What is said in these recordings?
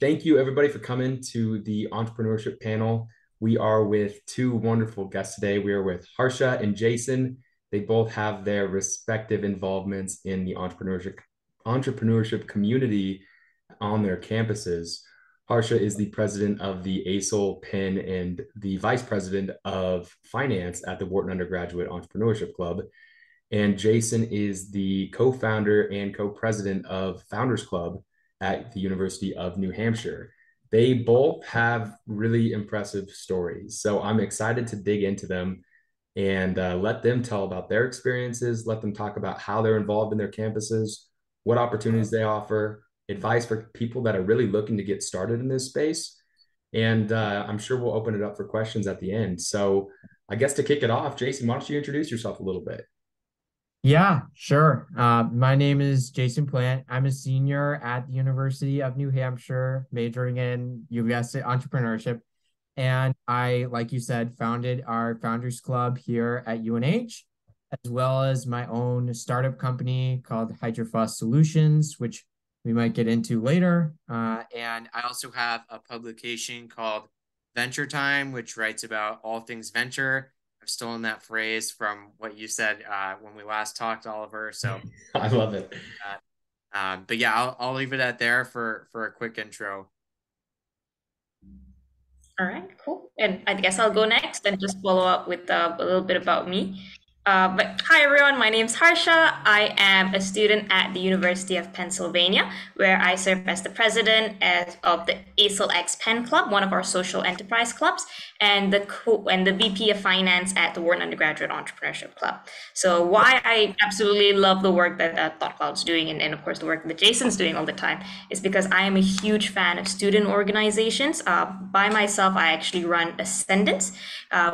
Thank you, everybody, for coming to the entrepreneurship panel. We are with two wonderful guests today. We are with Harsha and Jason. They both have their respective involvements in the entrepreneurship community on their campuses. Harsha is the president of the ASOL PIN and the vice president of finance at the Wharton Undergraduate Entrepreneurship Club. And Jason is the co-founder and co-president of Founders Club at the University of New Hampshire. They both have really impressive stories. So I'm excited to dig into them and let them tell about their experiences, let them talk about how they're involved in their campuses, what opportunities they offer, advice for people that are really looking to get started in this space. And I'm sure we'll open it up for questions at the end. So I guess to kick it off, Jason, why don't you introduce yourself a little bit? Yeah, sure. My name is Jason Plant. I'm a senior at the University of New Hampshire, majoring in US entrepreneurship. And I, like you said, founded our Founders Club here at UNH, as well as my own startup company called Hydrofos Solutions, which we might get into later. And I also have a publication called Venture Time, which writes about all things venture. I've stolen that phrase from what you said when we last talked, Oliver. So, I love it. but yeah, I'll leave it at there for a quick intro. All right, cool. And I guess I'll go next and just follow up with a little bit about me. But hi everyone, my name's Harsha. I am a student at the University of Pennsylvania, where I serve as the president of the ASOL X Pen Club, one of our social enterprise clubs, and the VP of Finance at the Wharton Undergraduate Entrepreneurship Club. So why I absolutely love the work that Thought Cloud's doing, and of course the work that Jason's doing all the time, is because I am a huge fan of student organizations. By myself, I actually run Ascendance,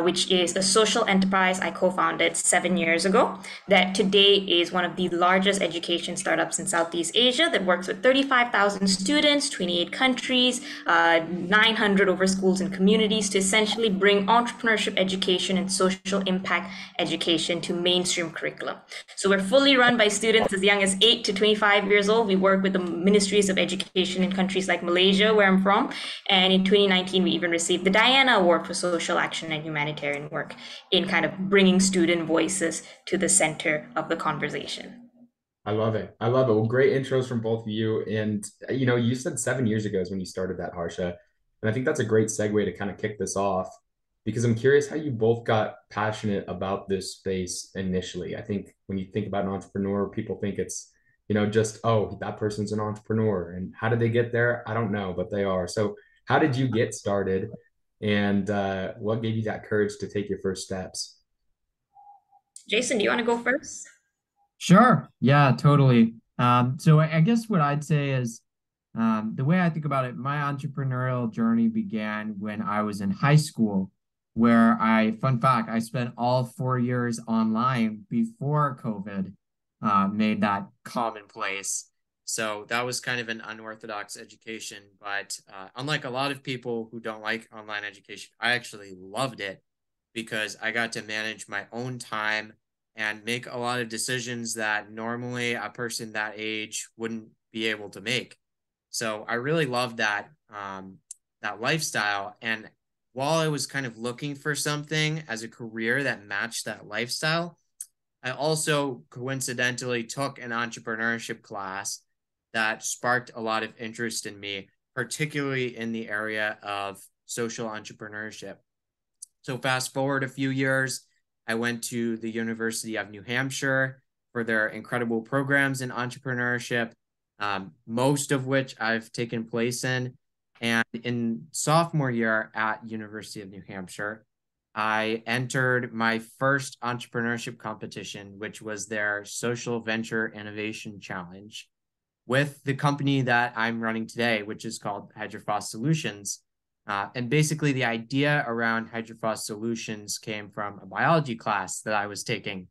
which is a social enterprise I co-founded 7 years ago, that today is one of the largest education startups in Southeast Asia that works with 35,000 students, 28 countries, 900 over schools and communities to essentially bring entrepreneurship education and social impact education to mainstream curriculum. So we're fully run by students as young as 8 to 25 years old. We work with the ministries of education in countries like Malaysia, where I'm from. And in 2019, we even received the Diana Award for social action and humanitarian work in kind of bringing student voices to the center of the conversation. I love it. I love it. Well, great intros from both of you. And, you said 7 years ago is when you started that, Harsha. And I think that's a great segue to kind of kick this off because I'm curious how you both got passionate about this space initially. I think when you think about an entrepreneur, people think it's, just, oh, that person's an entrepreneur. And how did they get there? I don't know, but they are. So, how did you get started? And what gave you that courage to take your first steps? Jason, do you want to go first? Sure. Yeah, totally. So I guess what I'd say is the way I think about it, my entrepreneurial journey began when I was in high school, where fun fact, I spent all 4 years online before COVID made that commonplace. So that was kind of an unorthodox education, but unlike a lot of people who don't like online education, I actually loved it because I got to manage my own time and make a lot of decisions that normally a person that age wouldn't be able to make. So I really loved that lifestyle. And while I was kind of looking for something as a career that matched that lifestyle, I also coincidentally took an entrepreneurship class that sparked a lot of interest in me, particularly in the area of social entrepreneurship. So fast forward a few years, I went to the University of New Hampshire for their incredible programs in entrepreneurship, most of which I've taken place in. And in sophomore year at University of New Hampshire, I entered my first entrepreneurship competition, which was their Social Venture Innovation Challenge with the company that I'm running today, which is called Hydrofos Solutions. And basically the idea around Hydrofos Solutions came from a biology class that I was taking.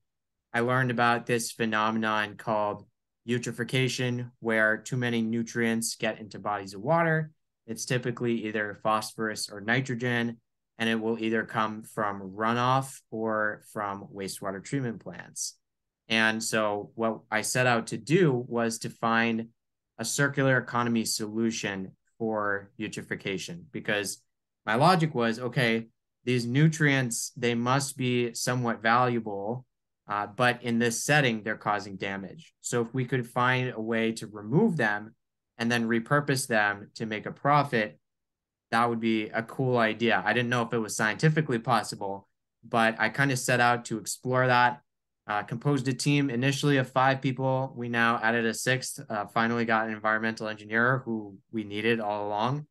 I learned about this phenomenon called eutrophication, where too many nutrients get into bodies of water. It's typically either phosphorus or nitrogen, and it will either come from runoff or from wastewater treatment plants. And so what I set out to do was to find a circular economy solution for eutrophication, because my logic was, okay, these nutrients, they must be somewhat valuable, but in this setting, they're causing damage. So if we could find a way to remove them and then repurpose them to make a profit, that would be a cool idea. I didn't know if it was scientifically possible, but I kind of set out to explore that. Composed a team initially of 5 people. We now added a 6th, finally got an environmental engineer who we needed all along.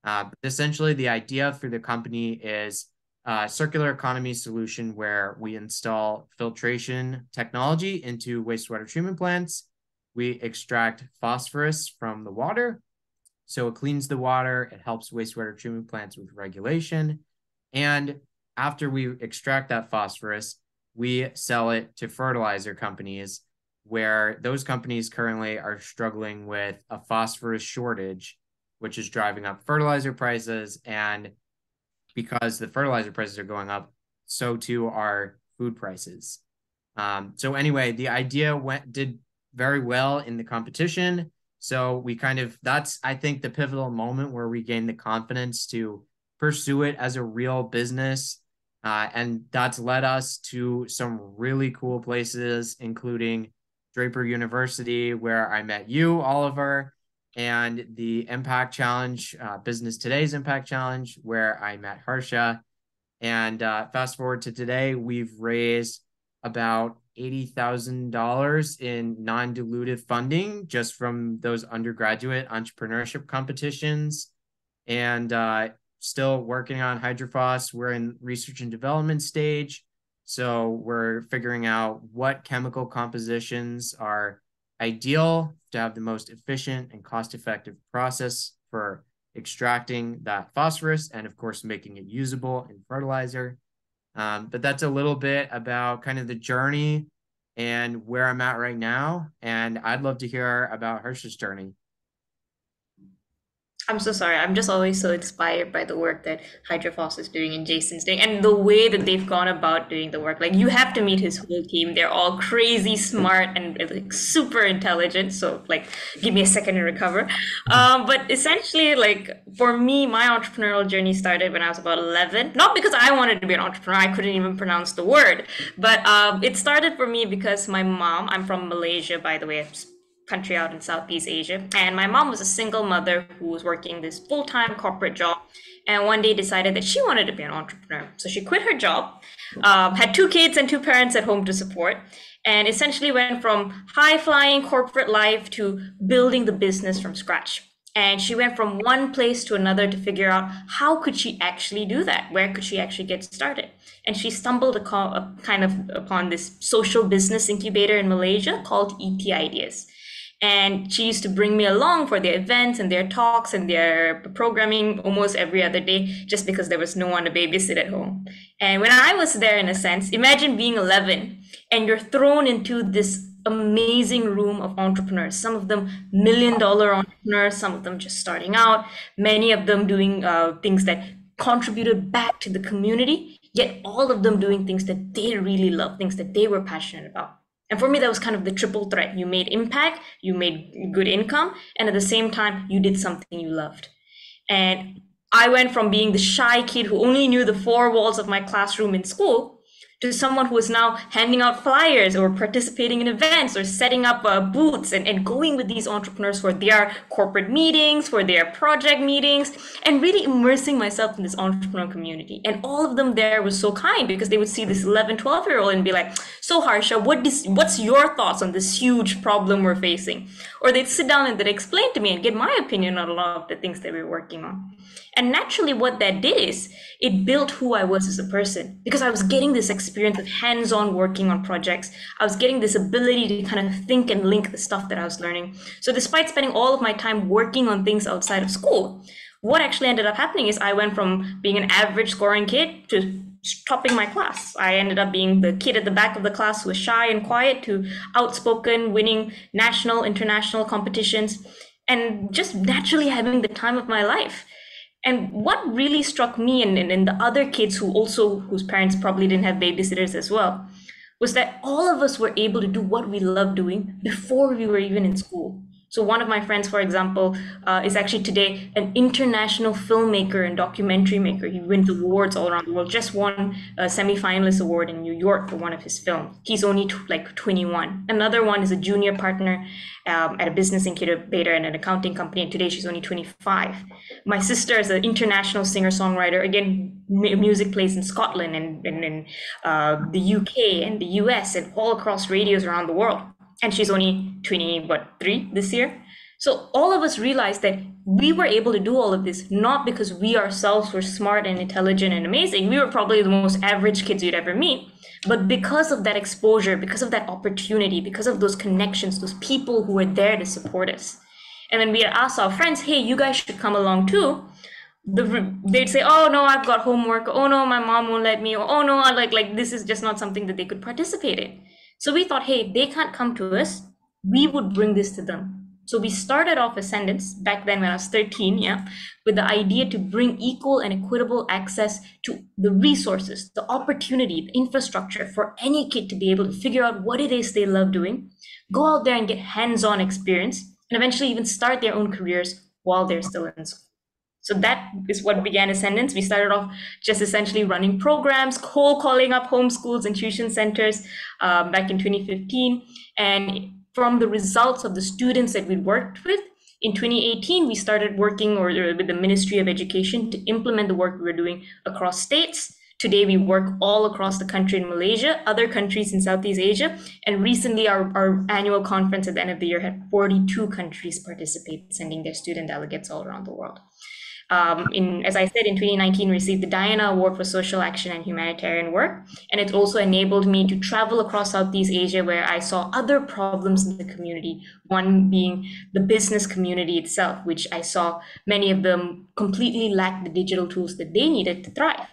But essentially, the idea for the company is a circular economy solution where we install filtration technology into wastewater treatment plants. We extract phosphorus from the water, so it cleans the water. It helps wastewater treatment plants with regulation. And after we extract that phosphorus, we sell it to fertilizer companies, where those companies currently are struggling with a phosphorus shortage, which is driving up fertilizer prices. And because the fertilizer prices are going up, so too are food prices. So anyway, the idea did very well in the competition. So we that's, I think, the pivotal moment where we gained the confidence to pursue it as a real business. And that's led us to some really cool places, including Draper University, where I met you, Oliver, and the Impact Challenge, Business Today's Impact Challenge, where I met Harsha. And fast forward to today, we've raised about $80,000 in non-dilutive funding just from those undergraduate entrepreneurship competitions. And still working on hydrophos. We're in research and development stage. So we're figuring out what chemical compositions are ideal to have the most efficient and cost-effective process for extracting that phosphorus and, of course, making it usable in fertilizer. But that's a little bit about kind of the journey and where I'm at right now. And I'd love to hear about Harsha's journey. I'm so sorry. I'm just always so inspired by the work that Hydrophos is doing and Jason's doing, and the way that they've gone about doing the work. Like, you have to meet his whole team. They're all crazy smart and like super intelligent. So like, give me a second to recover. But essentially, like, for me, my entrepreneurial journey started when I was about 11. Not because I wanted to be an entrepreneur. I couldn't even pronounce the word. But it started for me because my mom, I'm from Malaysia, by the way, country out in Southeast Asia. And my mom was a single mother who was working this full-time corporate job, and one day decided that she wanted to be an entrepreneur. So she quit her job, had 2 kids and 2 parents at home to support, and essentially went from high-flying corporate life to building the business from scratch. And she went from one place to another to figure out how could she actually do that? Where could she actually get started? And she stumbled upon this social business incubator in Malaysia called ET Ideas. And she used to bring me along for their events and their talks and their programming almost every other day, just because there was no one to babysit at home. And when I was there, in a sense, imagine being 11 and you're thrown into this amazing room of entrepreneurs, some of them $1 million entrepreneurs, some of them just starting out, many of them doing things that contributed back to the community, yet all of them doing things that they really love, things that they were passionate about. And for me, that was kind of the triple threat. You made impact, you made good income, and at the same time, you did something you loved. And I went from being the shy kid who only knew the 4 walls of my classroom in school to someone who is now handing out flyers or participating in events or setting up booths and going with these entrepreneurs for their corporate meetings, for their project meetings, and really immersing myself in this entrepreneur community. And all of them there was so kind, because they would see this 11, 12-year-old and be like, so Harsha, what's your thoughts on this huge problem we're facing? Or they'd sit down and they'd explain to me and get my opinion on a lot of the things that we're working on. And naturally, what that did is it built who I was as a person, because I was getting this experience of hands-on working on projects. I was getting this ability to kind of think and link the stuff that I was learning. So despite spending all of my time working on things outside of school, what actually ended up happening is I went from being an average scoring kid to topping my class. I ended up being the kid at the back of the class who was shy and quiet to outspoken, winning national, international competitions, and just naturally having the time of my life. And what really struck me and the other kids whose parents probably didn't have babysitters as well, was that all of us were able to do what we loved doing before we were even in school. So one of my friends, for example, is actually today an international filmmaker and documentary maker. He wins awards all around the world. Just won a semi-finalist award in New York for one of his films. He's only like 21. Another one is a junior partner at a business incubator and an accounting company, and today she's only 25. My sister is an international singer-songwriter. Again, music plays in Scotland and in the UK and the US and all across radios around the world. And she's only 23 this year. So all of us realized that we were able to do all of this, not because we ourselves were smart and intelligent and amazing. We were probably the most average kids you'd ever meet. But because of that exposure, because of that opportunity, because of those connections, those people who were there to support us. And when we had asked our friends, hey, you guys should come along too, they'd say, oh no, I've got homework. Oh no, my mom won't let me. Oh no, like this is just not something that they could participate in. So we thought, hey, if they can't come to us, we would bring this to them. So we started off Ascendance back then when I was 13, with the idea to bring equal and equitable access to the resources, the opportunity, the infrastructure for any kid to be able to figure out what it is they love doing, go out there and get hands-on experience, and eventually even start their own careers while they're still in school. So that is what began Ascendance. We started off just essentially running programs, cold calling up homeschools and tuition centers back in 2015. And from the results of the students that we worked with, in 2018, we started working with the Ministry of Education to implement the work we were doing across states. Today, we work all across the country in Malaysia, other countries in Southeast Asia. And recently, our annual conference at the end of the year had 42 countries participate, sending their student delegates all around the world. As I said, in 2019, received the Diana Award for Social Action and Humanitarian Work. And it also enabled me to travel across Southeast Asia, where I saw other problems in the community, one being the business community itself, which I saw many of them completely lack the digital tools that they needed to thrive.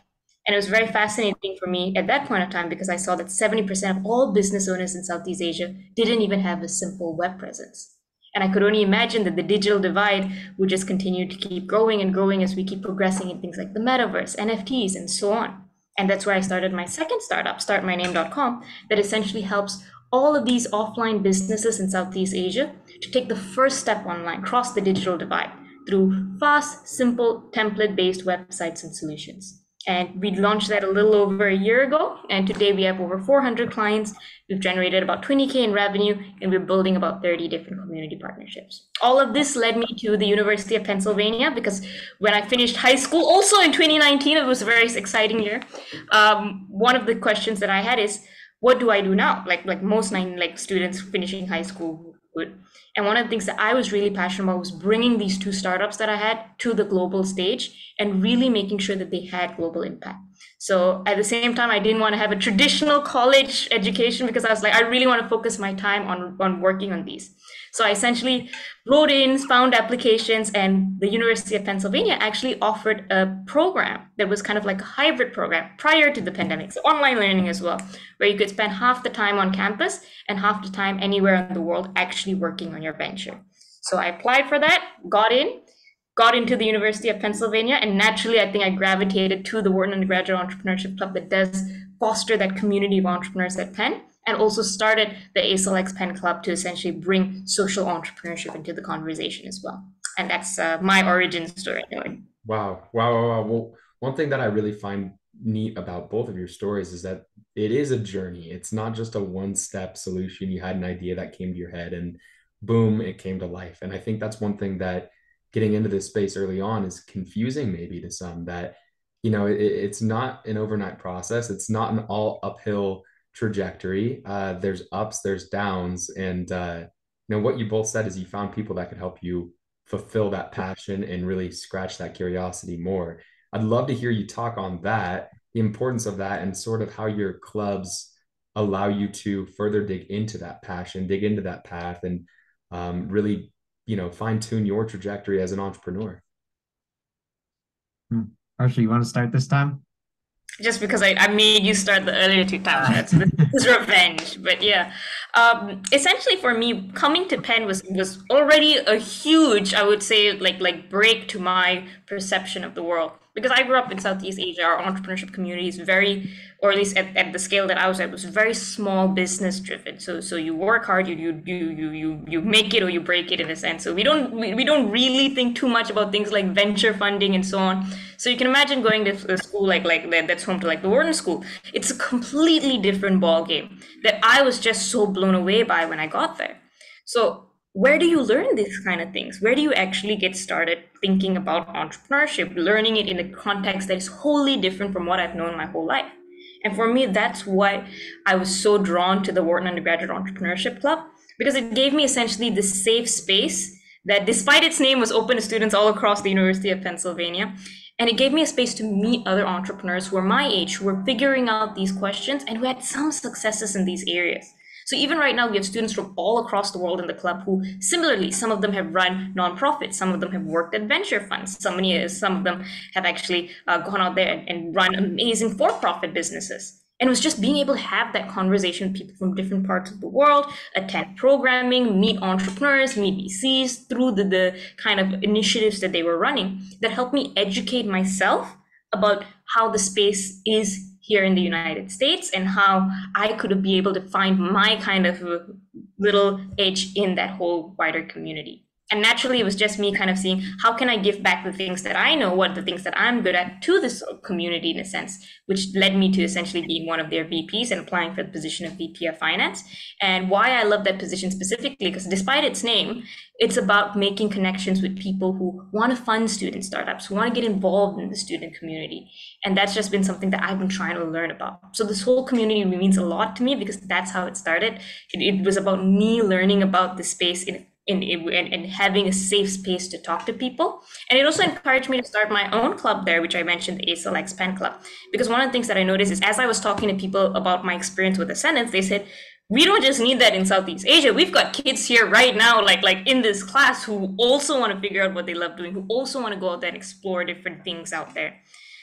And it was very fascinating for me at that point of time because I saw that 70% of all business owners in Southeast Asia didn't even have a simple web presence. And I could only imagine that the digital divide would just continue to keep growing and growing as we keep progressing in things like the metaverse, NFTs, and so on. And that's where I started my second startup, startmyname.com, that essentially helps all of these offline businesses in Southeast Asia to take the first step online, cross the digital divide through fast, simple, template-based websites and solutions. And we launched that a little over a year ago. And today we have over 400 clients. We've generated about 20K in revenue, and we're building about 30 different community partnerships. All of this led me to the University of Pennsylvania because when I finished high school, also in 2019, it was a very exciting year. One of the questions that I had is, what do I do now? Like most students finishing high school would. And one of the things that I was really passionate about was bringing these two startups that I had to the global stage and really making sure that they had global impact. So at the same time, I didn't want to have a traditional college education because I was like, I really want to focus my time on working on these. So I essentially wrote in, found applications, and the University of Pennsylvania actually offered a program that was kind of like a hybrid program prior to the pandemic, so online learning as well, where you could spend half the time on campus and half the time anywhere in the world actually working on your venture. So I applied for that, got into the University of Pennsylvania, and naturally, I think I gravitated to the Wharton Undergraduate Entrepreneurship Club that does foster that community of entrepreneurs at Penn, and also started the ASLX Penn Club to essentially bring social entrepreneurship into the conversation as well. And that's my origin story. Wow. Well, one thing that I really find neat about both of your stories is that it is a journey. It's not just a one-step solution. You had an idea that came to your head and boom, it came to life. And I think that's one thing that getting into this space early on is confusing maybe to some, that, it's not an overnight process. It's not an all uphill trajectory. There's ups, there's downs. And, what you both said is you found people that could help you fulfill that passion and really scratch that curiosity more. I'd love to hear you talk on that, the importance of that, and sort of how your clubs allow you to further dig into that passion, dig into that path, and really, fine tune your trajectory as an entrepreneur. Harsha, you want to start this time? Just because I made you start the earlier two times. This is revenge. But yeah, essentially for me, coming to Penn was already a huge, I would say, like break to my perception of the world. Because I grew up in Southeast Asia, our entrepreneurship community is very, or at least at the scale that I was at, was very small business driven. So you work hard, you make it or you break it in a sense. So we don't really think too much about things like venture funding and so on. So you can imagine going to a school like that's home to like the Wharton school. It's a completely different ball game that I was just so blown away by when I got there. So where do you learn these kind of things? Where do you actually get started thinking about entrepreneurship, learning it in a context that is wholly different from what I've known my whole life? And for me, that's why I was so drawn to the Wharton Undergraduate Entrepreneurship Club, because it gave me essentially this safe space that, despite its name, was open to students all across the University of Pennsylvania. And it gave me a space to meet other entrepreneurs who were my age, who were figuring out these questions and who had some successes in these areas. So even right now, we have students from all across the world in the club who, similarly, some of them have run nonprofits, some of them have worked at venture funds, some of them have actually gone out there and run amazing for-profit businesses. And it was just being able to have that conversation with people from different parts of the world, attend programming, meet entrepreneurs, meet VCs through the kind of initiatives that they were running that helped me educate myself about how the space is here in the United States and how I could be able to find my kind of little edge in that whole wider community. And naturally, it was just me kind of seeing how can I give back the things that I know, what are the things that I'm good at to this community in a sense, which led me to essentially being one of their VPs and applying for the position of VP of Finance. And why I love that position specifically, because despite its name, it's about making connections with people who want to fund student startups, who want to get involved in the student community. And that's just been something that I've been trying to learn about. So this whole community means a lot to me because that's how it started. It was about me learning about the space and having a safe space to talk to people. And it also encouraged me to start my own club there, which I mentioned, the ASLX Pen Club. Because one of the things that I noticed is as I was talking to people about my experience with Ascendance, they said, we don't just need that in Southeast Asia. We've got kids here right now, like in this class, who also want to figure out what they love doing, who also want to go out there and explore different things out there.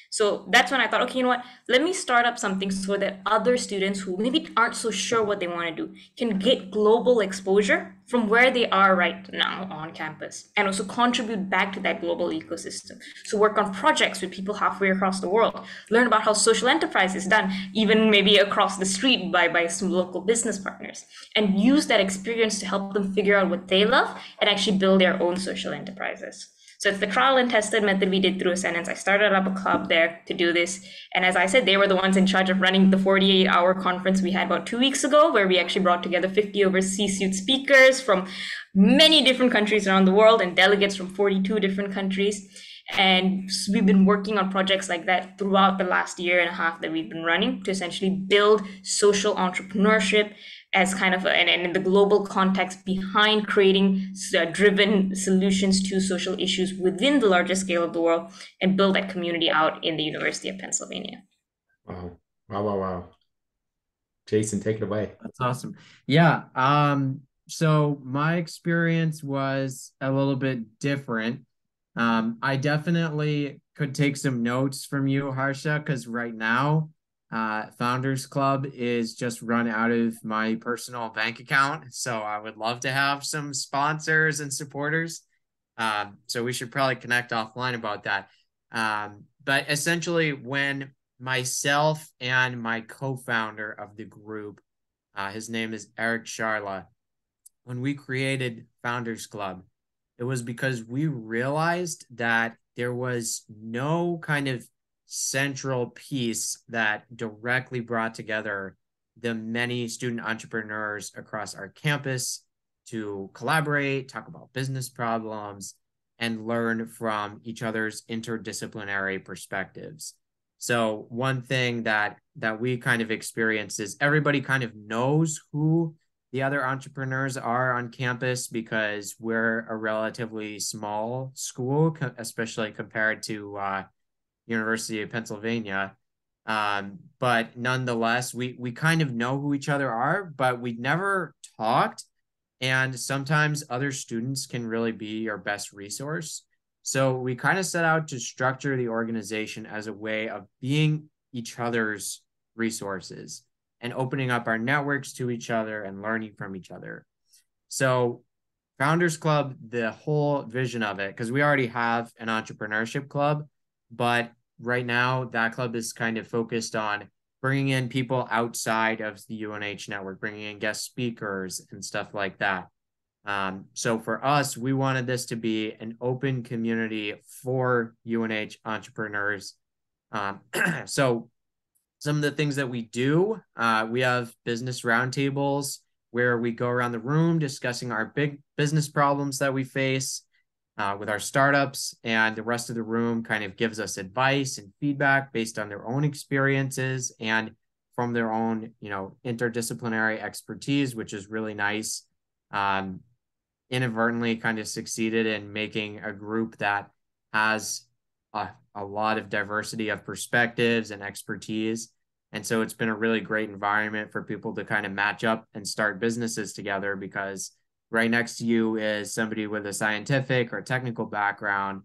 So that's when I thought, okay, you know what? Let me start up something so that other students who maybe aren't so sure what they want to do can get global exposure from where they are right now on campus and also contribute back to that global ecosystem. So work on projects with people halfway across the world, learn about how social enterprise is done, even maybe across the street by some local business partners, and use that experience to help them figure out what they love and actually build their own social enterprises. So it's the trial and tested method we did through Ascendance. I started up a club there to do this. And as I said, they were the ones in charge of running the 48-hour conference we had about 2 weeks ago, where we actually brought together 50 overseas C-suite speakers from many different countries around the world and delegates from 42 different countries. And we've been working on projects like that throughout the last year and a half that we've been running to essentially build social entrepreneurship as kind of and in the global context behind creating driven solutions to social issues within the larger scale of the world and build that community out in the University of Pennsylvania. Wow. Wow. Jason, take it away. That's awesome. Yeah. So my experience was a little bit different. I definitely could take some notes from you, Harsha, because right now, Founders Club is just run out of my personal bank account. So I would love to have some sponsors and supporters. So we should probably connect offline about that. But essentially, when myself and my co-founder of the group, his name is Eric Sharla, when we created Founders Club, it was because we realized that there was no kind of central piece that directly brought together the many student entrepreneurs across our campus to collaborate, talk about business problems, and learn from each other's interdisciplinary perspectives. So one thing that we kind of experience is everybody kind of knows who the other entrepreneurs are on campus because we're a relatively small school, especially compared to University of Pennsylvania. But nonetheless, we kind of know who each other are, but we never talked. And sometimes other students can really be your best resource. So we kind of set out to structure the organization as a way of being each other's resources and opening up our networks to each other and learning from each other. So Founders Club, the whole vision of it, because we already have an entrepreneurship club, but right now, that club is kind of focused on bringing in people outside of the UNH network, bringing in guest speakers and stuff like that. So for us, we wanted this to be an open community for UNH entrepreneurs. So some of the things that we do, we have business roundtables where we go around the room discussing our big business problems that we face with our startups, and the rest of the room kind of gives us advice and feedback based on their own experiences and from their own, interdisciplinary expertise, which is really nice. Inadvertently kind of succeeded in making a group that has a lot of diversity of perspectives and expertise. And so it's been a really great environment for people to kind of match up and start businesses together, because right next to you is somebody with a scientific or technical background,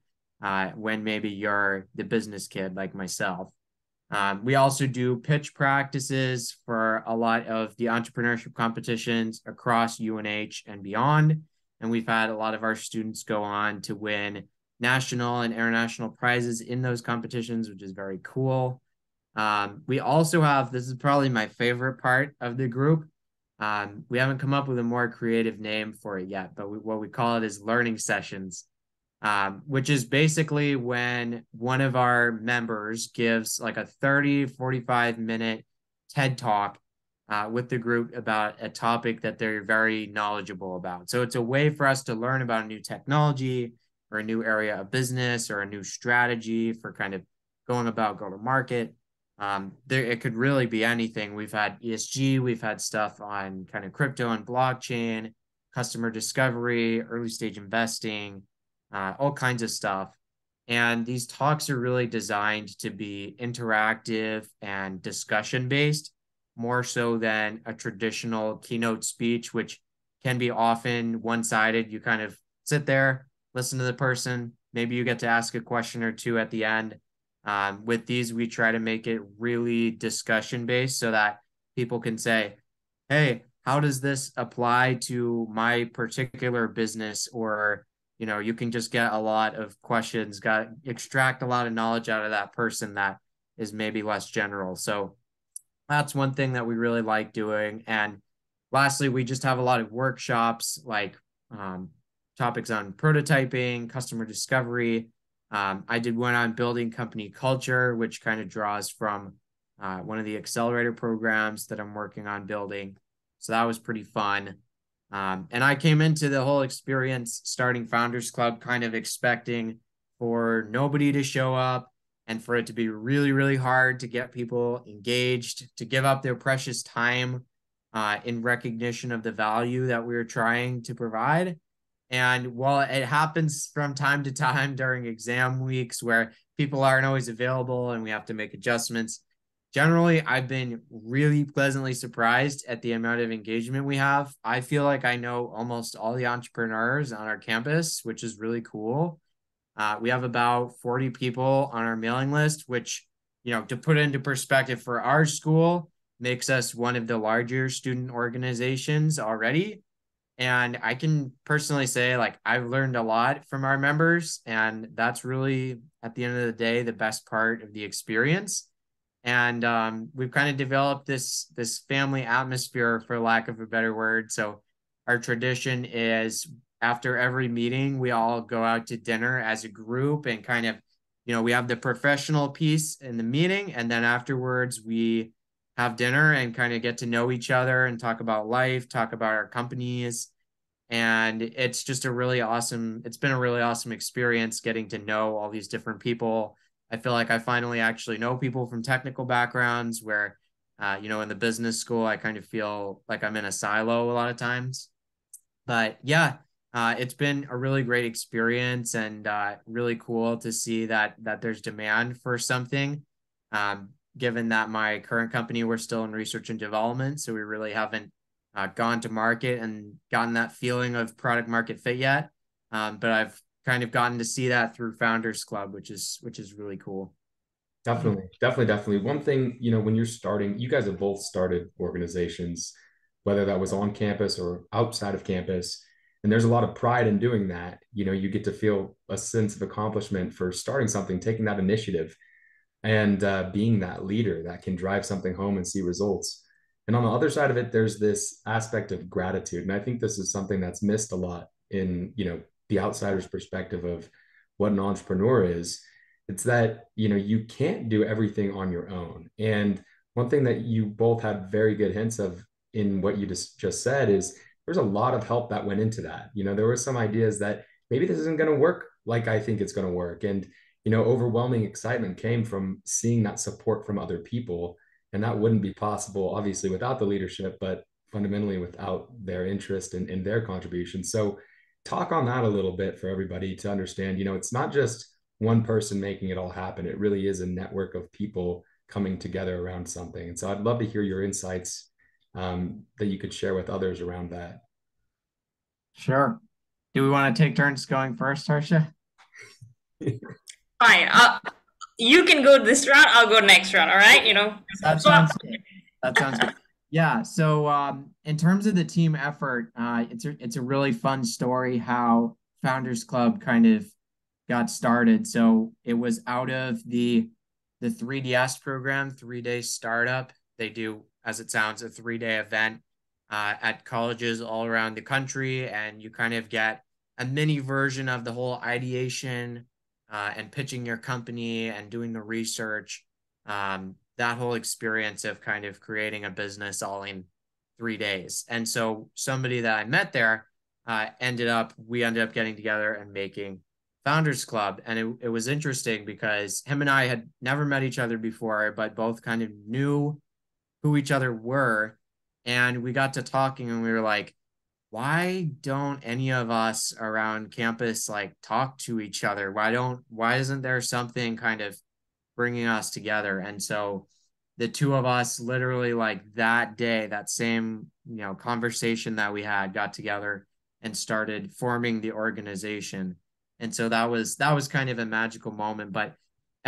when maybe you're the business kid like myself. We also do pitch practices for a lot of the entrepreneurship competitions across UNH and beyond. And we've had a lot of our students go on to win national and international prizes in those competitions, which is very cool. We also have, this is probably my favorite part of the group. We haven't come up with a more creative name for it yet, but what we call it is learning sessions, which is basically when one of our members gives like a 45-minute TED talk with the group about a topic that they're very knowledgeable about. So it's a way for us to learn about a new technology or a new area of business or a new strategy for kind of going about go to market. It could really be anything. We've had ESG, we've had stuff on kind of crypto and blockchain, customer discovery, early stage investing, all kinds of stuff. And these talks are really designed to be interactive and discussion based, more so than a traditional keynote speech, which can be often one-sided. You kind of sit there, listen to the person, maybe you get to ask a question or two at the end. With these, we try to make it really discussion based so that people can say, hey, how does this apply to my particular business? Or, you can just get a lot of questions, extract a lot of knowledge out of that person that is maybe less general. So that's one thing that we really like doing. And lastly, we just have a lot of workshops like topics on prototyping, customer discovery. I did one on building company culture, which kind of draws from one of the accelerator programs that I'm working on building. So that was pretty fun. And I came into the whole experience starting Founders Club kind of expecting for nobody to show up and for it to be really, really hard to get people engaged, to give up their precious time in recognition of the value that we were trying to provide. And while it happens from time to time during exam weeks where people aren't always available and we have to make adjustments, generally, I've been really pleasantly surprised at the amount of engagement we have. I feel like I know almost all the entrepreneurs on our campus, which is really cool. We have about 40 people on our mailing list, which, to put into perspective for our school, makes us one of the larger student organizations already. And I can personally say, I've learned a lot from our members, and that's really, at the end of the day, the best part of the experience. And we've kind of developed this family atmosphere, for lack of a better word. So our tradition is after every meeting, we all go out to dinner as a group and kind of, we have the professional piece in the meeting. And then afterwards, we have dinner and kind of get to know each other and talk about life, talk about our companies. And it's just it's been a really awesome experience getting to know all these different people. I feel like I finally actually know people from technical backgrounds where, in the business school, I kind of feel like I'm in a silo a lot of times. But yeah, it's been a really great experience and really cool to see that there's demand for something. Given that my current company, we're still in research and development, so we really haven't gone to market and gotten that feeling of product market fit yet. But I've kind of gotten to see that through Founders Club, which is really cool. Definitely. One thing, when you're starting, you guys have both started organizations, whether that was on campus or outside of campus. And there's a lot of pride in doing that. You get to feel a sense of accomplishment for starting something, taking that initiative. and being that leader that can drive something home and see results. And on the other side of it, there's this aspect of gratitude. And I think this is something that's missed a lot in, the outsider's perspective of what an entrepreneur is. It's that, you can't do everything on your own. And one thing that you both had very good hints of in what you just said is there's a lot of help that went into that. There were some ideas that maybe this isn't going to work like I think it's going to work. And overwhelming excitement came from seeing that support from other people. And that wouldn't be possible, obviously, without the leadership, but fundamentally without their interest and their contribution. So, talk on that a little bit for everybody to understand. It's not just one person making it all happen, it really is a network of people coming together around something. And so, I'd love to hear your insights that you could share with others around that. Sure. Do we want to take turns going first, Harsha? Fine. You can go this round. I'll go next round. All right. That sounds good. That sounds good. Yeah. So in terms of the team effort, it's a really fun story how Founders Club kind of got started. So it was out of the 3DS program, 3-day startup. They do, as it sounds, a 3-day event at colleges all around the country, and you kind of get a mini version of the whole ideation and pitching your company and doing the research. That whole experience of kind of creating a business all in 3 days. And so somebody that I met there we ended up getting together and making Founders Club. And it was interesting because him and I had never met each other before, but both kind of knew who each other were. And we got to talking and we were like, why don't any of us around campus like talk to each other? Why isn't there something kind of bringing us together? And so the two of us literally like that day, that same, conversation that we had, got together and started forming the organization. And so that was kind of a magical moment. But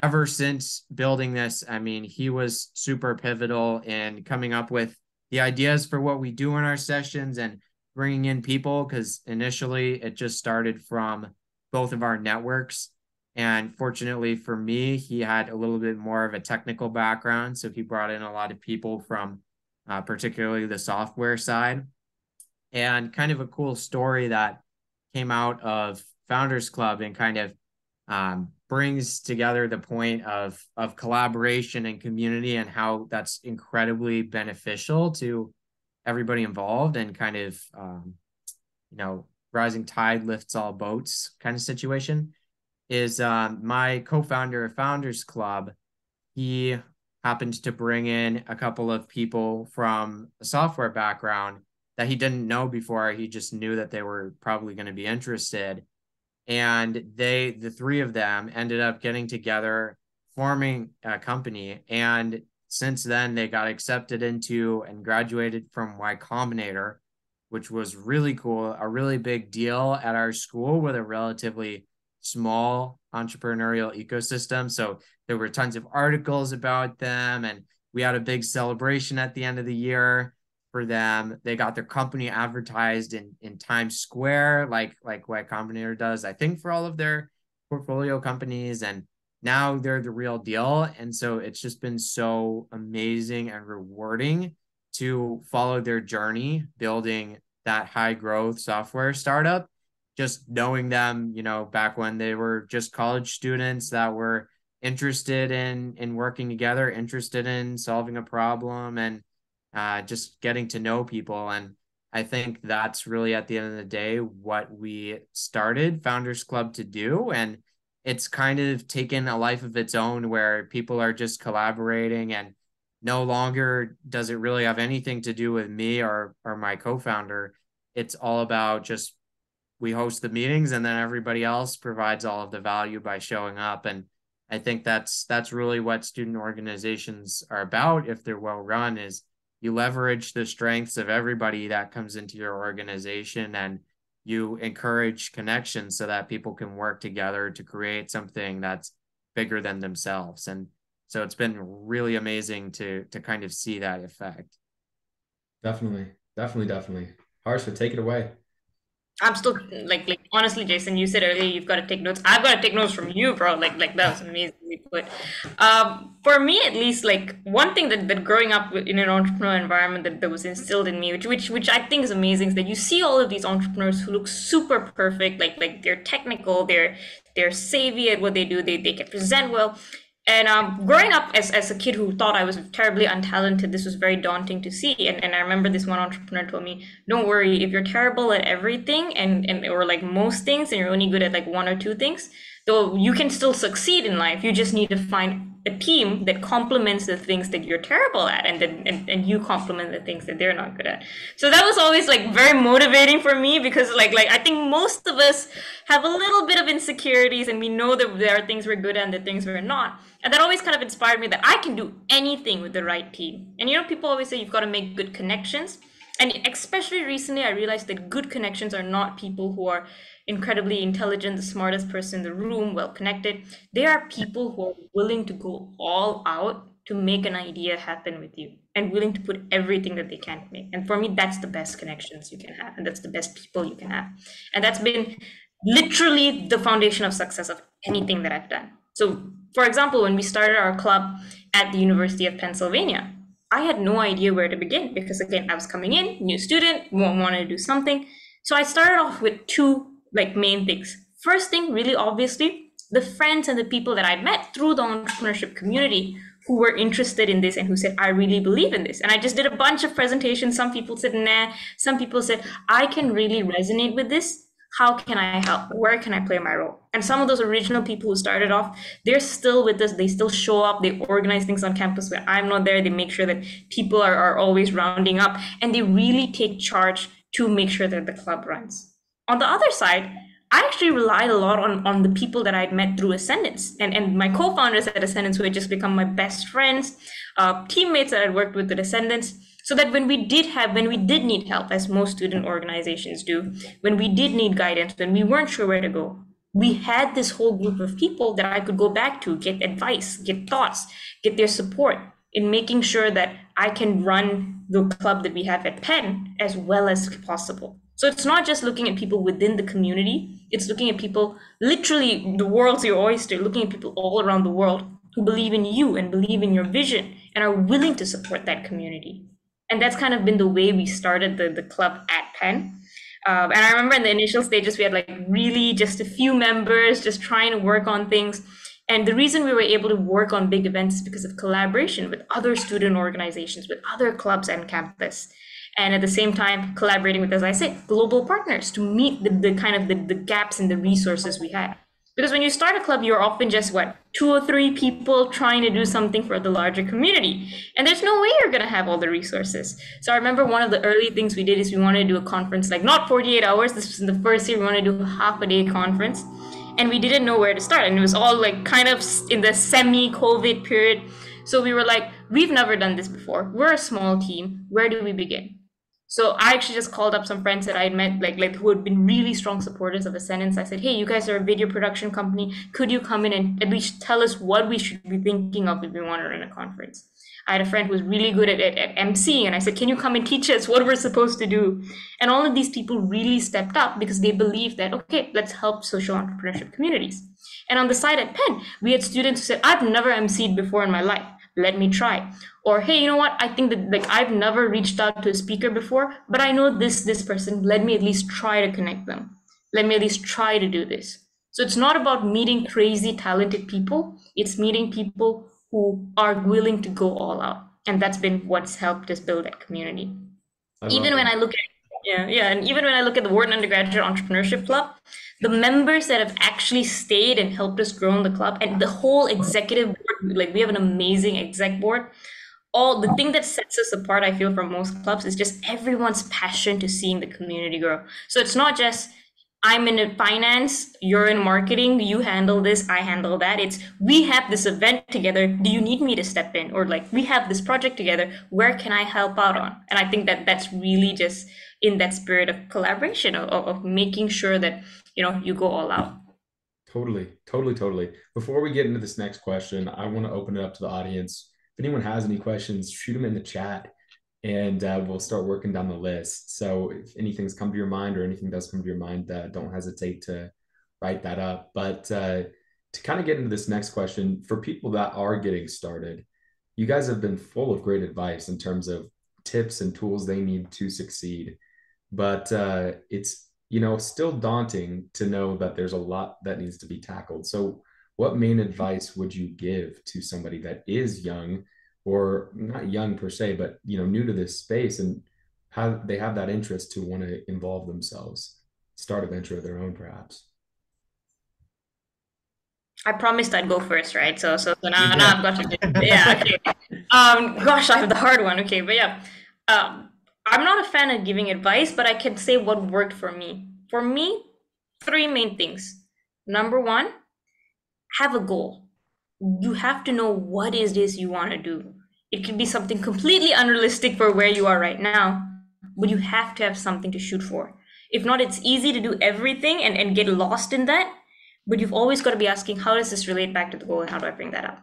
ever since building this, I mean, he was super pivotal in coming up with the ideas for what we do in our sessions and bringing in people, because initially it just started from both of our networks. And fortunately for me, he had a little bit more of a technical background. So he brought in a lot of people from particularly the software side. And kind of a cool story that came out of Founders Club and kind of brings together the point of collaboration and community and how that's incredibly beneficial to everybody involved, and kind of rising tide lifts all boats kind of situation, is my co-founder of Founders Club. He happened to bring in a couple of people from a software background that he didn't know before. He just knew that they were probably going to be interested. And the three of them ended up getting together, forming a company. And since then, they got accepted into and graduated from Y Combinator, which was really cool, a really big deal at our school with a relatively small entrepreneurial ecosystem. So there were tons of articles about them, and we had a big celebration at the end of the year for them. They got their company advertised in Times Square, like Y Combinator does, I think, for all of their portfolio companies. And now they're the real deal. And so it's just been so amazing and rewarding to follow their journey building that high growth software startup. Just knowing them, back when they were just college students that were interested in working together, interested in solving a problem, and just getting to know people. And I think that's really, at the end of the day, what we started Founders Club to do. And it's kind of taken a life of its own where people are just collaborating, and no longer does it really have anything to do with me or my co-founder. It's all about just, we host the meetings and then everybody else provides all of the value by showing up. And I think that's really what student organizations are about, if they're well run, is you leverage the strengths of everybody that comes into your organization, and you encourage connections so that people can work together to create something that's bigger than themselves. And so it's been really amazing to kind of see that effect. Definitely. Harsha, take it away. I'm still like honestly, Jason, you said earlier you've got to take notes. I've got to take notes from you, bro. Like that was amazingly put. For me at least, like one thing that growing up in an entrepreneurial environment that was instilled in me, which I think is amazing, is that you see all of these entrepreneurs who look super perfect, like they're technical, they're savvy at what they do, they can present well. And growing up as a kid who thought I was terribly untalented, this was very daunting to see. And I remember this one entrepreneur told me, don't worry, if you're terrible at everything and or like most things and you're only good at like one or two things, though you can still succeed in life. You just need to find a team that complements the things that you're terrible at and then and you complement the things that they're not good at. So that was always like very motivating for me because like I think most of us have a little bit of insecurities and we know that there are things we're good at and the things we're not. And that always kind of inspired me that I can do anything with the right team. And people always say you've got to make good connections. And especially recently, I realized that good connections are not people who are incredibly intelligent, the smartest person in the room, well connected. They are people who are willing to go all out to make an idea happen with you and willing to put everything that they can make. And for me, that's the best connections you can have. And that's the best people you can have. And that's been literally the foundation of success of anything that I've done. So, for example, when we started our club at the University of Pennsylvania, I had no idea where to begin because, again, I was coming in, new student, wanted to do something. So I started off with two main things. First thing, really obviously, the friends and the people that I'd met through the entrepreneurship community who were interested in this and who said, I really believe in this. And I just did a bunch of presentations. Some people said, nah. Some people said, I can really resonate with this. How can I help? Where can I play my role? And some of those original people who started off, they're still with us. They still show up. They organize things on campus where I'm not there. They make sure that people are always rounding up and they really take charge to make sure that the club runs. On the other side, I actually relied a lot on the people that I'd met through Ascendance and my co-founders at Ascendance who had just become my best friends, teammates that I'd worked with at Ascendance. So that when we did need help, as most student organizations do, when we did need guidance, when we weren't sure where to go, we had this whole group of people that I could go back to, get advice, get thoughts, get their support in making sure that I can run the club that we have at Penn as well as possible. So it's not just looking at people within the community, it's looking at people, literally the world's your oyster, looking at people all around the world who believe in you and believe in your vision and are willing to support that community. And that's kind of been the way we started the club at Penn. And I remember in the initial stages, we had really just a few members just trying to work on things. And the reason we were able to work on big events is because of collaboration with other student organizations, with other clubs and campus. And at the same time, collaborating with, as I said, global partners to meet the gaps in the resources we had. Because when you start a club, you're often just two or three people trying to do something for the larger community. And there's no way you're going to have all the resources. So I remember one of the early things we did is we wanted to do a conference, not 48 hours. This was in the first year. We wanted to do a half-a-day conference. And we didn't know where to start. And it was all kind of in the semi-COVID period. So we were we've never done this before. We're a small team. Where do we begin? So I actually just called up some friends that I had met, who had been really strong supporters of Ascendance. I said, hey, you guys are a video production company. Could you come in and at least tell us what we should be thinking of if we want to run a conference? I had a friend who was really good at MC, and I said, can you come and teach us what we're supposed to do? And all of these people really stepped up because they believed that, okay, let's help social entrepreneurship communities. And on the side at Penn, we had students who said, I've never MC'd before in my life. Let me try. Or, hey, you know what? I think that I've never reached out to a speaker before, but I know this person. Let me at least try to connect them. Let me at least try to do this. So it's not about meeting crazy talented people. It's meeting people who are willing to go all out. And that's been what's helped us build that community. Even when I look at the Wharton Undergraduate Entrepreneurship Club, the members that have actually stayed and helped us grow in the club and the whole executive board, we have an amazing exec board. All the thing that sets us apart, I feel, from most clubs is just everyone's passion to seeing the community grow. So it's not just I'm in finance, you're in marketing, you handle this, I handle that. It's we have this event together. Do you need me to step in? Or we have this project together. Where can I help out on? And I think that that's really just in that spirit of collaboration, of making sure that you go all out. Totally. Before we get into this next question, I want to open it up to the audience. If anyone has any questions, shoot them in the chat. and we'll start working down the list. So if anything's come to your mind or anything does come to your mind, don't hesitate to write that up. But to kind of get into this next question, for people that are getting started, you guys have been full of great advice in terms of tips and tools they need to succeed. But it's, still daunting to know that there's a lot that needs to be tackled. So what main advice would you give to somebody that is young, or not young per se, but new to this space, and how they have that interest to want to involve themselves, start a venture of their own, perhaps? I promised I'd go first, right? So You now I've did. got to yeah, okay. Gosh, I have the hard one. Okay, but yeah. I'm not a fan of giving advice, but I can say what worked for me. For me, three main things. Number one, have a goal. You have to know what is this you want to do. It could be something completely unrealistic for where you are right now, but you have to have something to shoot for. If not, it's easy to do everything and get lost in that, but you've always got to be asking, how does this relate back to the goal and how do I bring that up?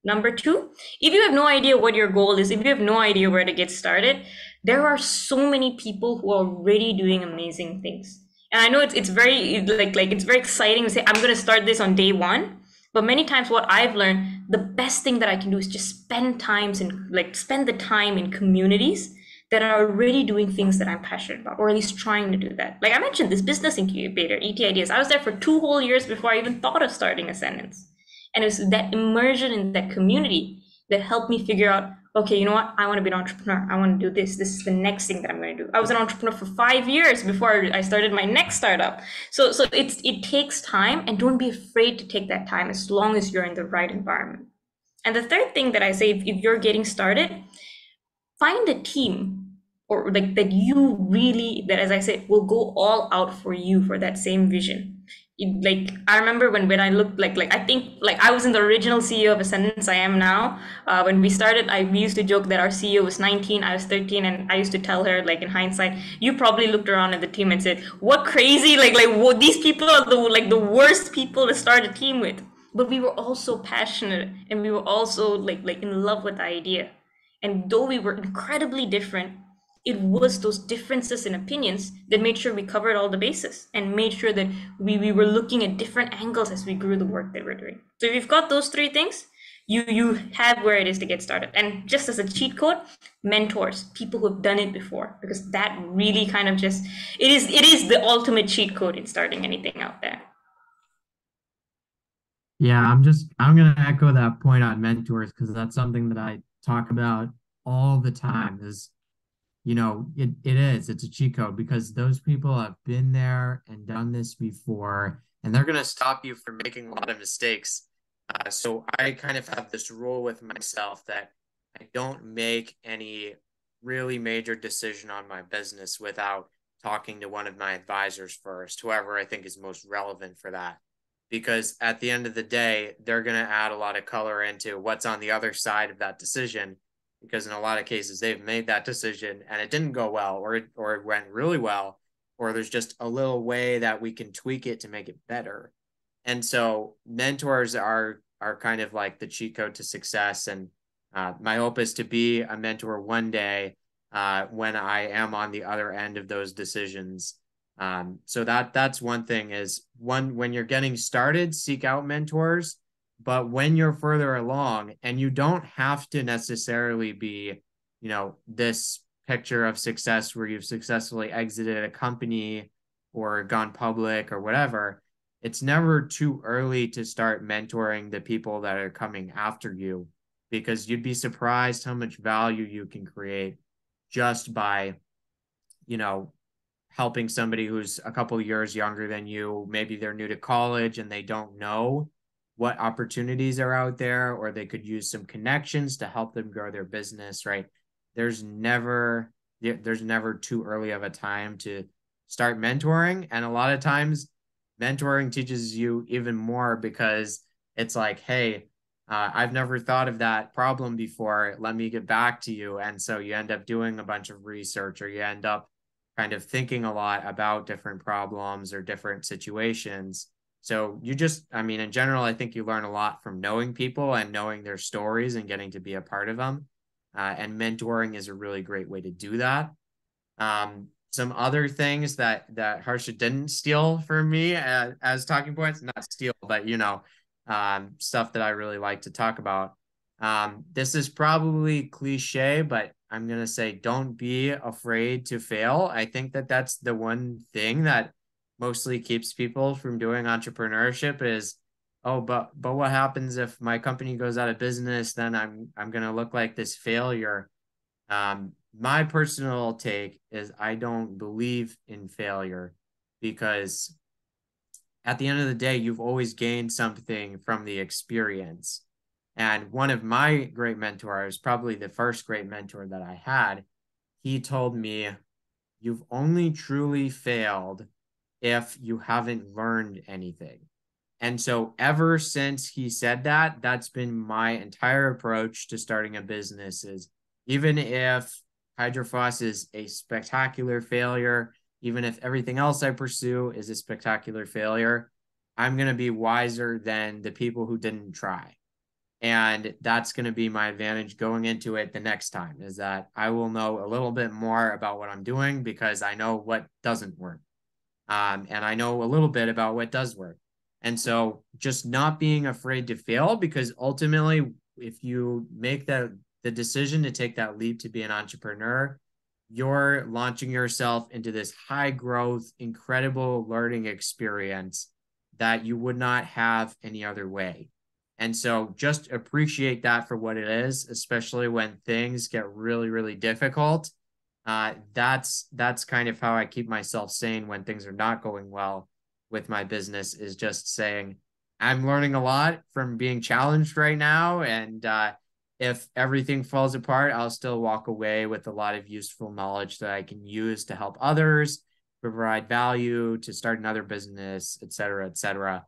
Number two, if you have no idea what your goal is, if you have no idea where to get started, there are so many people who are already doing amazing things. And I know it's very like it's very exciting to say I'm going to start this on day one, but many times what I've learned, the best thing that I can do is just spend the time in communities that are already doing things that I'm passionate about, or at least trying to do that. Like I mentioned, this business incubator, ET Ideas, I was there for 2 whole years before I even thought of starting Ascendance. And it was that immersion in that community that helped me figure out, okay, you know what? I want to be an entrepreneur. I want to do this. This is the next thing that I'm going to do. I was an entrepreneur for 5 years before I started my next startup. So it takes time, and don't be afraid to take that time as long as you're in the right environment. And the third thing that I say, if you're getting started, find a team or like that you really, that as I said, will go all out for you for that same vision. Like I remember when I looked like I think like I was in the original CEO of Ascendance. I am now. When we started, we used to joke that our CEO was 19, I was 13, and I used to tell her, like in hindsight, you probably looked around at the team and said, "What crazy like what, these people are the worst people to start a team with." But we were all so passionate, and we were also like in love with the idea. And though we were incredibly different, it was those differences in opinions that made sure we covered all the bases and made sure that we were looking at different angles as we grew the work that we're doing. So if you've got those three things, you have where it is to get started. And just as a cheat code, mentors, people who have done it before, because that really kind of just it is the ultimate cheat code in starting anything out there. Yeah, I'm gonna echo that point on mentors because that's something that I talk about all the time is, it's a cheat code because those people have been there and done this before, and they're gonna stop you from making a lot of mistakes. So I kind of have this rule with myself that I don't make any really major decision on my business without talking to one of my advisors first, whoever I think is most relevant for that. Because at the end of the day, they're going to add a lot of color into what's on the other side of that decision. Because in a lot of cases, they've made that decision and it didn't go well, or it went really well, or there's just a little way that we can tweak it to make it better. And so mentors are kind of like the cheat code to success. And my hope is to be a mentor one day when I am on the other end of those decisions. So that's one thing is when you're getting started, seek out mentors. But when you're further along, and you don't have to necessarily be, this picture of success where you've successfully exited a company or gone public or whatever, it's never too early to start mentoring the people that are coming after you, because you'd be surprised how much value you can create just by, helping somebody who's a couple of years younger than you. Maybe they're new to college and they don't know what opportunities are out there, or they could use some connections to help them grow their business, right? There's never too early of a time to start mentoring. And a lot of times mentoring teaches you even more because it's like, hey, I've never thought of that problem before. Let me get back to you. And so you end up doing a bunch of research, or you end up kind of thinking a lot about different problems or different situations. So in general, I think you learn a lot from knowing people and knowing their stories and getting to be a part of them. and mentoring is a really great way to do that. Some other things that Harsha didn't steal from me as talking points, not steal, but stuff that I really like to talk about. This is probably cliche, but I'm gonna say don't be afraid to fail. I think that that's the one thing that mostly keeps people from doing entrepreneurship is, oh, but what happens if my company goes out of business? Then I'm gonna look like this failure. My personal take is I don't believe in failure because at the end of the day, you've always gained something from the experience. And one of my great mentors, probably the first great mentor that I had, he told me, you've only truly failed if you haven't learned anything. And so ever since he said that, that's been my entire approach to starting a business is even if Hydrofoss is a spectacular failure, even if everything else I pursue is a spectacular failure, I'm going to be wiser than the people who didn't try. And that's going to be my advantage going into it the next time is that I will know a little bit more about what I'm doing because I know what doesn't work. And I know a little bit about what does work. And so just not being afraid to fail, because ultimately, if you make the decision to take that leap to be an entrepreneur, you're launching yourself into this high growth, incredible learning experience that you would not have any other way. And so just appreciate that for what it is, especially when things get really, really difficult. That's kind of how I keep myself sane when things are not going well with my business, is just saying, I'm learning a lot from being challenged right now. And if everything falls apart, I'll still walk away with a lot of useful knowledge that I can use to help others, provide value, to start another business, et cetera, et cetera.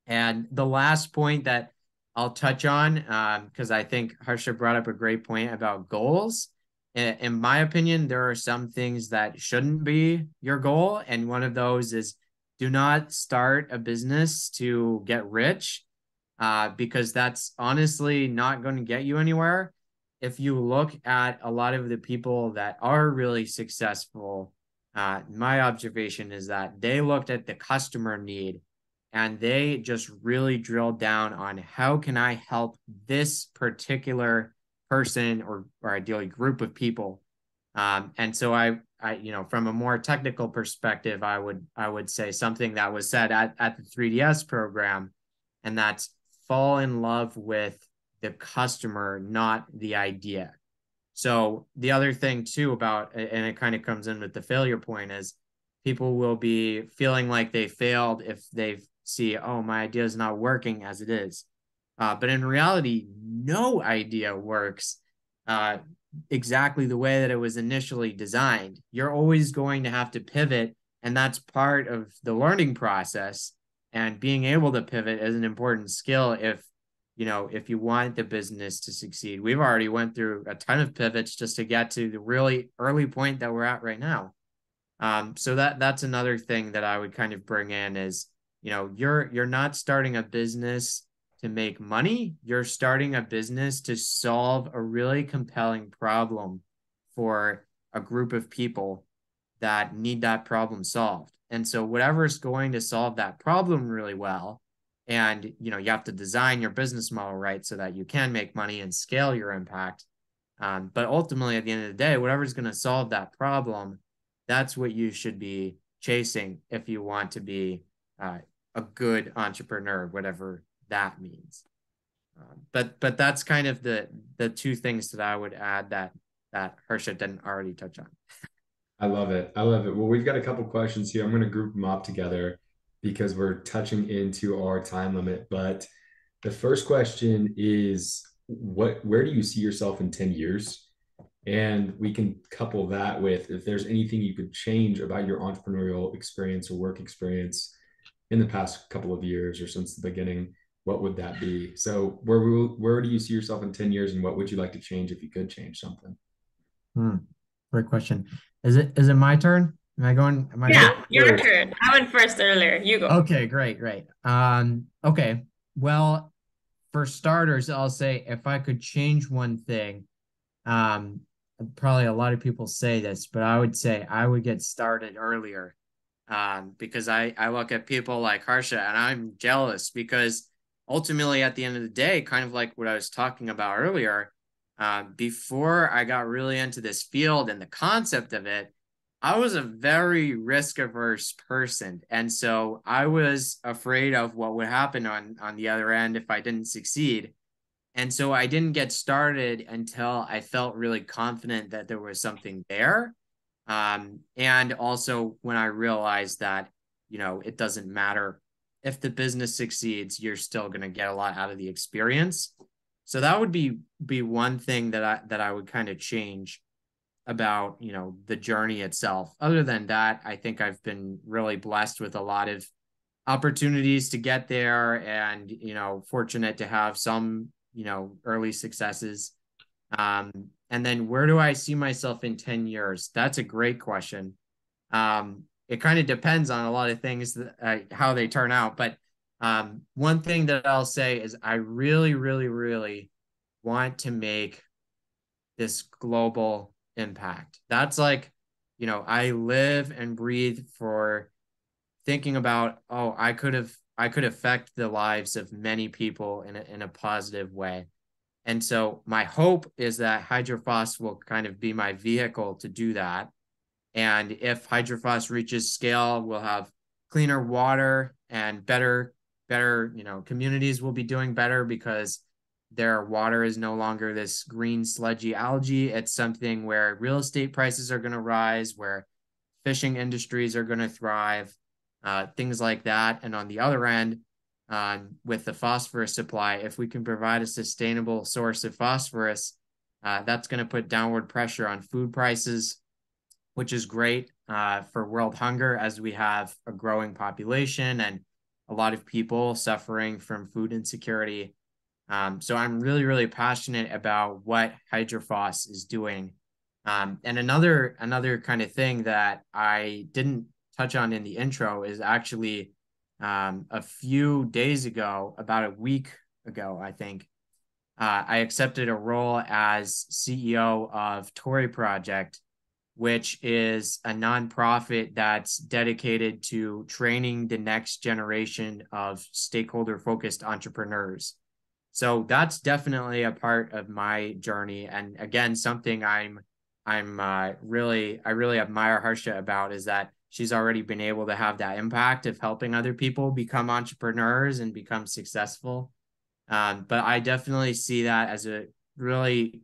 And the last point that I'll touch on, because I think Harsha brought up a great point about goals. In my opinion, there are some things that shouldn't be your goal. And one of those is do not start a business to get rich, because that's honestly not going to get you anywhere. If you look at a lot of the people that are really successful, my observation is that they looked at the customer need and they just really drilled down on how can I help this particular person or ideally group of people. And so I, from a more technical perspective, I would say something that was said at the 3DS program, and that's fall in love with the customer, not the idea. So the other thing too about, and it kind of comes in with the failure point, is people will be feeling like they failed if they see, oh, my idea is not working as it is. But in reality, no idea works exactly the way that it was initially designed. You're always going to have to pivot, and that's part of the learning process. And being able to pivot is an important skill if you want the business to succeed. We've already went through a ton of pivots just to get to the really early point that we're at right now. So that's another thing that I would kind of bring in is, you're not starting a business to make money. You're starting a business to solve a really compelling problem for a group of people that need that problem solved. And so whatever is going to solve that problem really well, and you have to design your business model right so that you can make money and scale your impact. But ultimately, at the end of the day, whatever is going to solve that problem, that's what you should be chasing if you want to be a good entrepreneur, whatever that means. But that's kind of the two things that I would add that Harsha didn't already touch on. I love it. I love it. Well, we've got a couple questions here. I'm going to group them up together because we're touching into our time limit. But the first question is, where do you see yourself in 10 years? And we can couple that with if there's anything you could change about your entrepreneurial experience or work experience in the past couple of years or since the beginning, what would that be? So where do you see yourself in 10 years, and what would you like to change if you could change something? Great question. Is it my turn? Yeah, your turn. I went first earlier. You go. Okay, great. Okay. Well, for starters, I'll say if I could change one thing, um, probably a lot of people say this, but I would say I would get started earlier, because I look at people like Harsha and I'm jealous because ultimately at the end of the day, kind of like what I was talking about earlier, before I got really into this field and the concept of it, I was a very risk averse person. And so I was afraid of what would happen on the other end if I didn't succeed. And so I didn't get started until I felt really confident that there was something there. And also when I realized that, it doesn't matter if the business succeeds, you're still going to get a lot out of the experience. So that would be one thing that I would kind of change about, the journey itself. Other than that, I think I've been really blessed with a lot of opportunities to get there and, fortunate to have some, early successes. And then where do I see myself in 10 years? That's a great question. It kind of depends on a lot of things, how they turn out. But one thing that I'll say is I really, really, really want to make this global impact. That's like, I live and breathe for thinking about, oh, I could affect the lives of many people in a positive way. And so my hope is that Hydrofos will kind of be my vehicle to do that. And if Hydrofos reaches scale, we'll have cleaner water and better, communities will be doing better because their water is no longer this green sludgy algae. It's something where real estate prices are going to rise, where fishing industries are going to thrive, things like that. And on the other end, with the phosphorus supply, if we can provide a sustainable source of phosphorus, that's going to put downward pressure on food prices, which is great for world hunger as we have a growing population and a lot of people suffering from food insecurity. So I'm really, really passionate about what Hydrofos is doing. And another kind of thing that I didn't touch on in the intro is actually a few days ago, about a week ago, I think, I accepted a role as CEO of Tory Project, which is a nonprofit that's dedicated to training the next generation of stakeholder-focused entrepreneurs. So that's definitely a part of my journey. And again, something I really admire Harsha about is that she's already been able to have that impact of helping other people become entrepreneurs and become successful. But I definitely see that as a really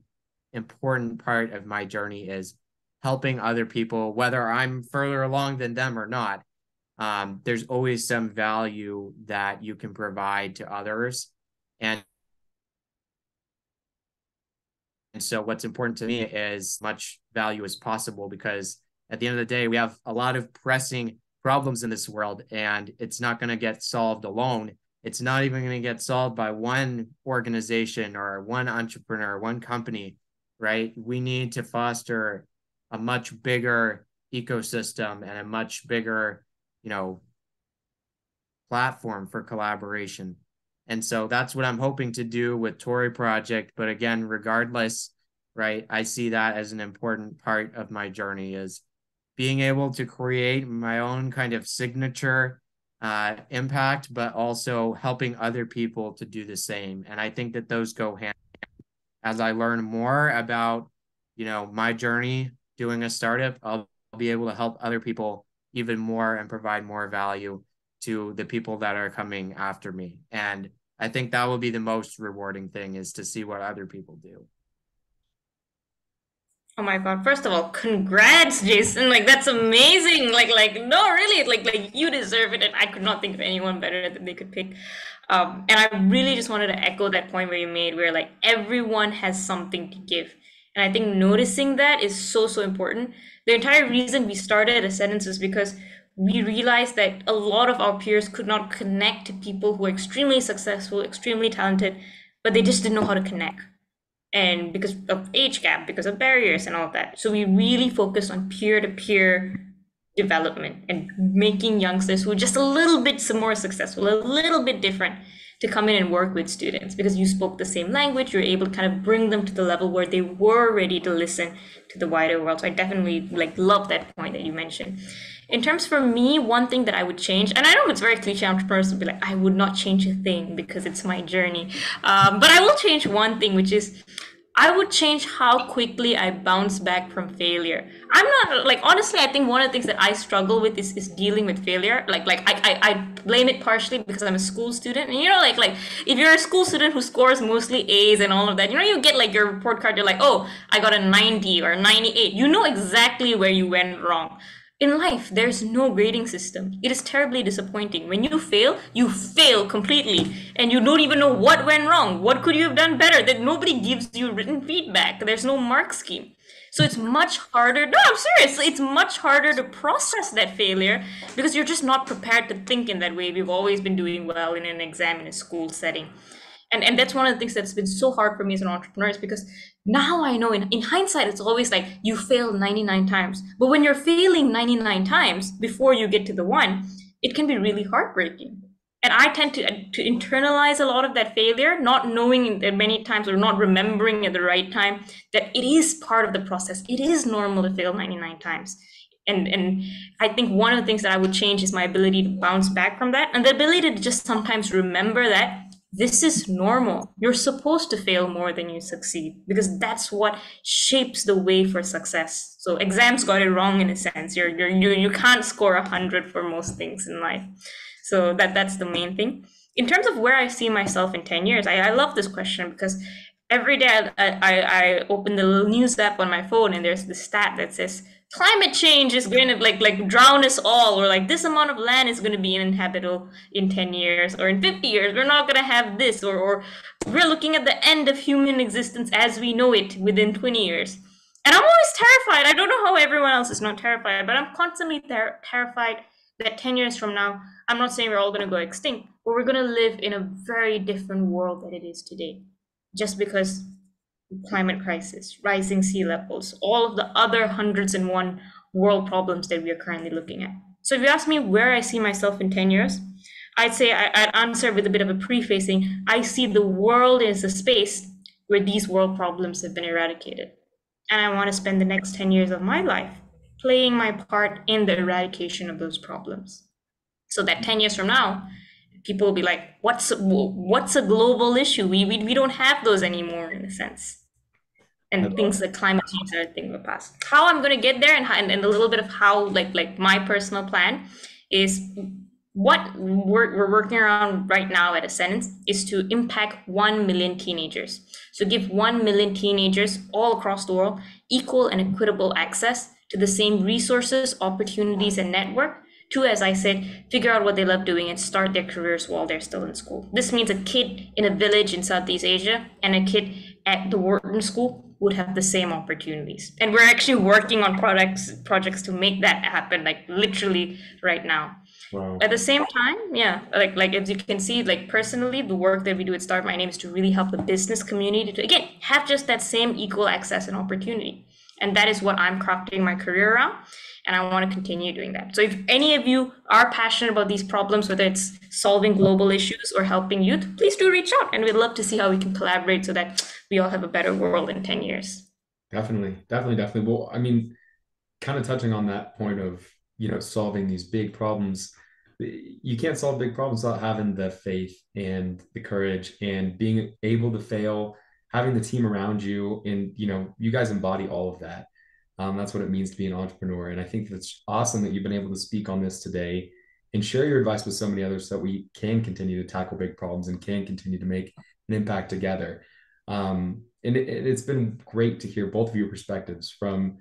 important part of my journey is helping other people, whether I'm further along than them or not. There's always some value that you can provide to others. And so what's important to me is much value as possible, because at the end of the day, we have a lot of pressing problems in this world, and it's not going to get solved alone. It's not even going to get solved by one organization or one entrepreneur, one company, right? We need to foster a much bigger ecosystem and a much bigger, platform for collaboration. And so that's what I'm hoping to do with Tory Project. But again, regardless, right, I see that as an important part of my journey is being able to create my own kind of signature impact, but also helping other people to do the same. And I think that those go hand in hand. As I learn more about, my journey doing a startup, I'll be able to help other people even more and provide more value to the people that are coming after me. And I think that will be the most rewarding thing, is to see what other people do. Oh my God. First of all, congrats, Jason. Like that's amazing. No, really, like you deserve it. And I could not think of anyone better that they could pick. And I really just wanted to echo that point where you made where like everyone has something to give. And I think noticing that is so, so important. The entire reason we started Ascendance is because we realized that a lot of our peers could not connect to people who are extremely successful, extremely talented, but they just didn't know how to connect. And because of age gap, because of barriers and all of that. So we really focus on peer-to-peer development and making youngsters who are just a little bit more successful, a little bit different, to come in and work with students because you spoke the same language. You're able to kind of bring them to the level where they were ready to listen to the wider world. So I definitely like love that point that you mentioned. In terms for me, one thing that I would change, and I know it's very cliche, entrepreneurs would be like, I would not change a thing because it's my journey. But I will change one thing, which is I would change how quickly I bounce back from failure. I'm not like honestly, I think one of the things that I struggle with is dealing with failure. I blame it partially because I'm a school student. And like if you're a school student who scores mostly A's and all of that, you get like your report card, you're like, oh, I got a 90 or a 98. You know exactly where you went wrong. In life, there's no grading system. It is terribly disappointing. When you fail completely, and you don't even know what went wrong. What could you have done better? That nobody gives you written feedback. There's no mark scheme. So it's much harder. No, I'm serious. It's much harder to process that failure because you're just not prepared to think in that way. We've always been doing well in an exam in a school setting. And that's one of the things that's been so hard for me as an entrepreneur is because now I know in hindsight, it's always like you failed 99 times. But when you're failing 99 times before you get to the one, it can be really heartbreaking. And I tend to internalize a lot of that failure, not knowing that many times or not remembering at the right time that it is part of the process. It is normal to fail 99 times. And I think one of the things that I would change is my ability to bounce back from that and the ability to just sometimes remember that this is normal. You're supposed to fail more than you succeed because that's what shapes the way for success. So exams got it wrong in a sense. You can't score 100 for most things in life. So that's the main thing. In terms of where I see myself in 10 years, I love this question because every day I open the little news app on my phone and there's this stat that says climate change is going to like drown us all, or like this amount of land is going to be uninhabitable in 10 years, or in 50 years we're not going to have this, or we're looking at the end of human existence as we know it within 20 years. And I'm always terrified. I don't know how everyone else is not terrified, but I'm constantly terrified that 10 years from now, I'm not saying we're all going to go extinct, but we're going to live in a very different world than it is today, just because climate crisis, rising sea levels, all of the other hundreds and one world problems that we are currently looking at. So if you ask me where I see myself in 10 years, I'd say I'd answer with a bit of a prefacing. I see the world as a space where these world problems have been eradicated. And I want to spend the next 10 years of my life playing my part in the eradication of those problems. So that 10 years from now, people will be like, what's a global issue? We don't have those anymore in a sense. And things like climate change are a thing of the past. How I'm going to get there and a little bit of how like my personal plan is what we're working around right now at Ascendance is to impact 1 million teenagers. So give 1 million teenagers all across the world equal and equitable access to the same resources, opportunities, and network to, as I said, figure out what they love doing and start their careers while they're still in school. This means a kid in a village in Southeast Asia and a kid at the Wharton school would have the same opportunities. And we're actually working on projects to make that happen, like literally right now. Wow. At the same time, yeah, like as you can see, like personally, the work that we do at Start My Name is to really help the business community to, again, have just that same equal access and opportunity. And that is what I'm crafting my career around. And I want to continue doing that. So if any of you are passionate about these problems, whether it's solving global issues or helping youth, please do reach out. And we'd love to see how we can collaborate so that we all have a better world in 10 years. Definitely. Well, I mean, kind of touching on that point of, solving these big problems, you can't solve big problems without having the faith and the courage and being able to fail, having the team around you. And, you guys embody all of that. That's what it means to be an entrepreneur. And I think that's awesome that you've been able to speak on this today and share your advice with so many others so that we can continue to tackle big problems and can continue to make an impact together. And it's been great to hear both of your perspectives from,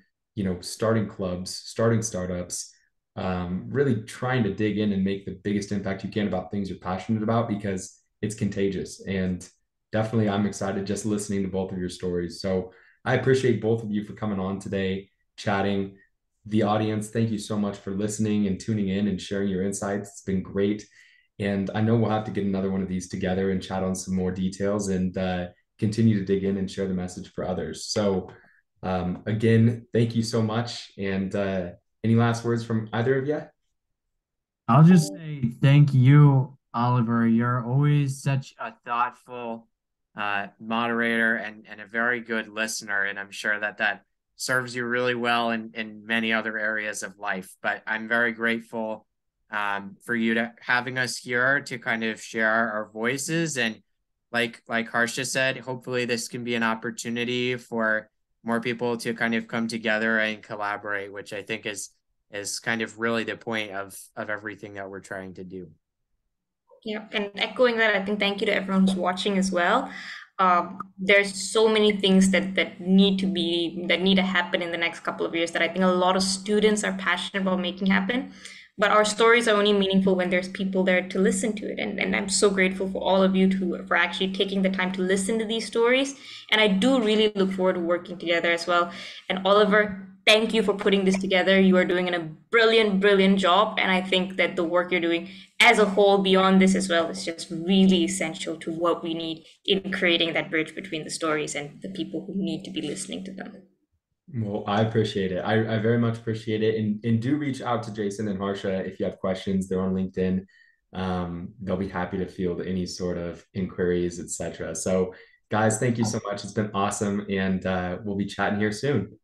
starting clubs, starting startups, really trying to dig in and make the biggest impact you can about things you're passionate about because it's contagious. And definitely I'm excited just listening to both of your stories. So I appreciate both of you for coming on today, chatting. The audience, thank you so much for listening and tuning in and sharing your insights. It's been great. And I know we'll have to get another one of these together and chat on some more details and continue to dig in and share the message for others. So again, thank you so much. And any last words from either of you? I'll just say thank you, Oliver, you're always such a thoughtful moderator and a very good listener. And I'm sure that that serves you really well in many other areas of life. But I'm very grateful for you to having us here to kind of share our voices. And like Harsha said, hopefully this can be an opportunity for more people to kind of come together and collaborate, which I think is kind of really the point of everything that we're trying to do. Yeah, and echoing that, I think thank you to everyone who's watching as well. There's so many things that need to happen in the next couple of years that I think a lot of students are passionate about making happen. But our stories are only meaningful when there's people there to listen to it. And I'm so grateful for all of you for actually taking the time to listen to these stories. And I do really look forward to working together as well. And Oliver, thank you for putting this together. You are doing a brilliant, brilliant job. And I think that the work you're doing as a whole beyond this as well is just really essential to what we need in creating that bridge between the stories and the people who need to be listening to them. Well, I appreciate it. I very much appreciate it. And do reach out to Jason and Harsha if you have questions. They're on LinkedIn. They'll be happy to field any sort of inquiries, etc. So, guys, thank you so much. It's been awesome. And we'll be chatting here soon.